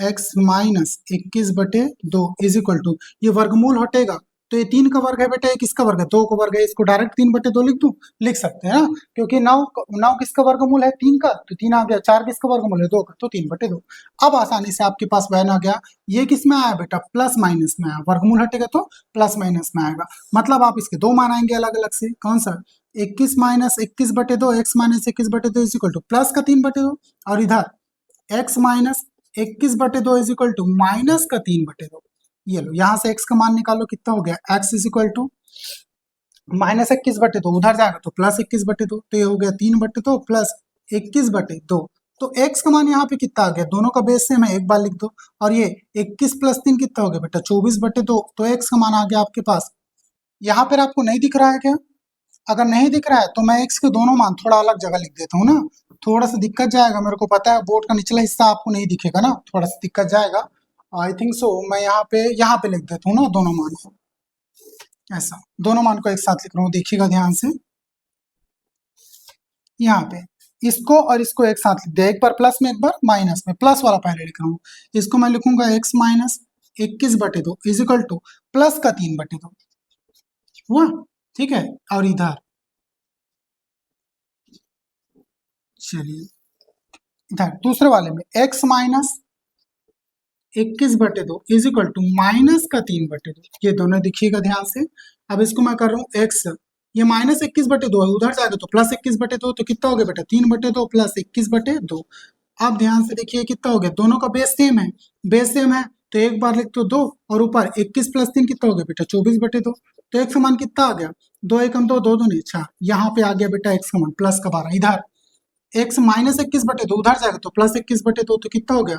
x minus 21/2 is equal to, ये वर्गमूल हटेगा तो ये 3 का वर्ग है बेटा, ये किसका वर्ग है 2 का वर्ग है, इसको डायरेक्ट 3/2 लिख दूं, लिख सकते हैं ना, क्योंकि 9 किसका वर्गमूल है 3 का, तो 3 आ गया। 4 किसका वर्गमूल है 2 का, तो 3/2। अब आसानी से आपके पास वैन आ गया। ये किस में आया बेटा प्लस माइनस में आया, वर्गमूल हटेगा तो प्लस माइनस में आएगा, मतलब आप इसके दो मान आएंगे अलग अलग से। कौन सा 21 minus 21/2 x minus 21/2 is equal to plus का 3/2, और इधर x minus 21/2 is equal to minus का 3/2। ये लो यहाँ से x का मान निकालो, कितना हो गया x is equal to minus 21/2, उधर जाएगा तो प्लस 21/2, तो ये हो गया 3/2 प्लस 21/2, तो x का मान यहाँ पे कितना आ गया, दोनों का बेस सेम है, एक बार लिख दो। और ये 21 प्लस 3 कितना हो गया बेटा, 24/2। तो x का मान आ गया आपके पास। यहाँ पर आपको नहीं दिख रहा है क्या? अगर नहीं दिख रहा है तो मैं x के दोनों मान थोड़ा अलग जगह लिख देता हूँ ना, थोड़ा सा दिक्कत जाएगा, मेरे को पता है बोर्ड का निचला हिस्सा आपको नहीं दिखेगा ना, थोड़ा सा दिक्कत जाएगा। आई थिंक सो मैं यहाँ पे लिख देता हूँ ना दोनों मान को, ऐसा दोनों मान को एक साथ लिख रहा हूँ, देखिएगा ध्यान से। यहाँ पे इसको और इसको एक साथ लिख दिया, एक बार प्लस में एक बार माइनस में, प्लस वाला पहले लिख रहा हूँ। इसको मैं लिखूंगा x minus 21/2 is equal to plus का 3/2 हुआ, ठीक है। और इधर चलिए इधर दूसरे वाले में x minus 21/2 is equal to minus का 3/2, ये दोनों देखिएगा ध्यान से। अब इसको मैं कर रहा हूँ x, ये माइनस 21/2 है, उधर जाएगा तो प्लस 21/2, तो कितना हो गया बेटा 3/2 प्लस 21/2। अब ध्यान से देखिए कितना हो गया, दोनों का बेस सेम है, बेस सेम है तो एक बार लिख दो 2, और ऊपर 21 प्लस 3 कितना हो गया बेटा 24/2। तो x का मान कितना आ गया, 2 एकम 2, 2 दूनी 6, यहाँ पे आ गया बेटा x का मान प्लस का 12। इधर x माइनस 21/2 उधर जाएगा तो प्लस 21/2, तो कितना हो गया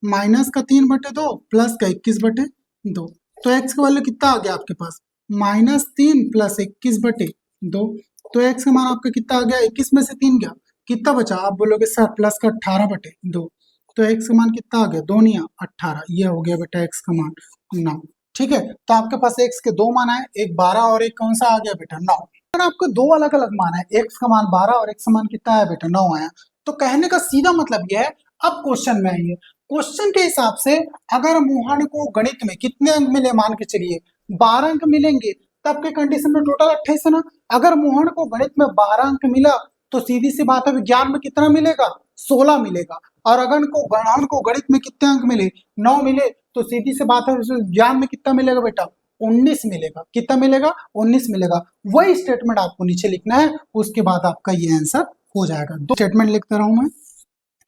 माइनस का 3/2 प्लस का 21/2। तो x का वैल्यू कितना आ गया आपके पास, -3 प्लस 21/2। तो x का मान आपका कितना आ गया, 21 में से 3 गया, कितना बचा, आप बोलोगे सर प्लस का 18/2। तो x का मान कितना आ गया, 2 निया 18, ये हो गया बेटा x का मान 9। ठीक है, तो आपके पास x के दो मान आए, एक 12 और एक कौन सा आ गया बेटा 9। अगर आपको दो अलग अलग मान है, x का मान 12 और x का मान कितना है बेटा 9 आया, तो कहने का सीधा मतलब यह है। अब क्वेश्चन में आइए, क्वेश्चन के हिसाब से अगर मोहन को गणित में कितने अंक मिले, मान के चलिए 12 अंक मिलेंगे, तब के कंडीशन में टोटल 28 है ना। अगर मोहन को गणित में 12 अंक मिला तो सीधी सी बात है विज्ञान में कितना मिलेगा, 16 मिलेगा। और अगर मोहन को गणित में कितने अंक मिले, 9 मिले, तो सीधी सी बात है विज्ञान में कितना मिलेगा बेटा, 19 मिलेगा। कितना मिलेगा, 19 मिलेगा। वही स्टेटमेंट आपको नीचे लिखना है, उसके बाद आपका ये आंसर हो जाएगा। दो स्टेटमेंट लिखता रहूं मैं,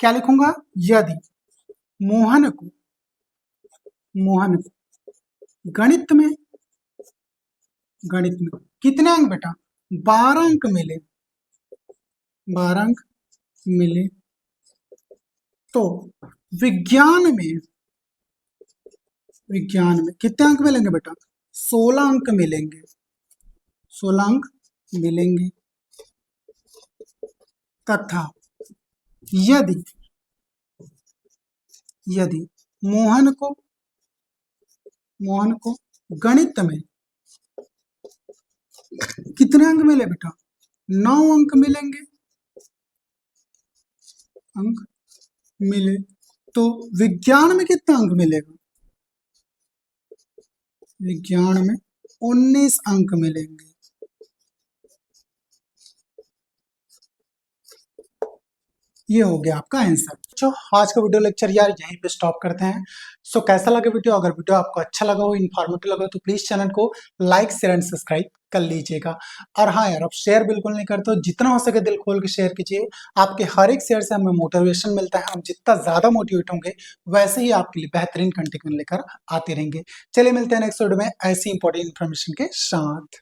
क्या लिखूंगा, यदि मोहन को गणित में कितने अंक बेटा, 12 अंक मिले, 12 अंक मिले, तो विज्ञान में कितने अंक मिलेंगे बेटा, 16 अंक मिलेंगे, 16 अंक मिलेंगे। तथा यदि मोहन को गणित में कितने अंक मिले बेटा, 9 अंक मिलेंगे, तो विज्ञान में कितना अंक मिलेगा, विज्ञान में 19 अंक मिलेंगे। ये हो गया आपका आंसर। तो आज का वीडियो लेक्चर यार यहीं पे स्टॉप करते हैं। सो कैसा लगा वीडियो, अगर वीडियो आपको अच्छा लगा हो, इन्फॉर्मेटिव लगा हो, तो प्लीज चैनल को लाइक शेयर एंड सब्सक्राइब कर लीजिएगा। और हाँ यार, आप शेयर बिल्कुल नहीं करते हो, जितना हो सके दिल खोल के शेयर कीजिए। आपके हर एक शेयर से हमें मोटिवेशन मिलता है, हम जितना ज्यादा मोटिवेट होंगे वैसे ही आपके लिए बेहतरीन कंटेंट लेकर आते रहेंगे। चलिए मिलते हैं नेक्स्ट वीडियो में ऐसी इंपॉर्टेंट इन्फॉर्मेशन के साथ।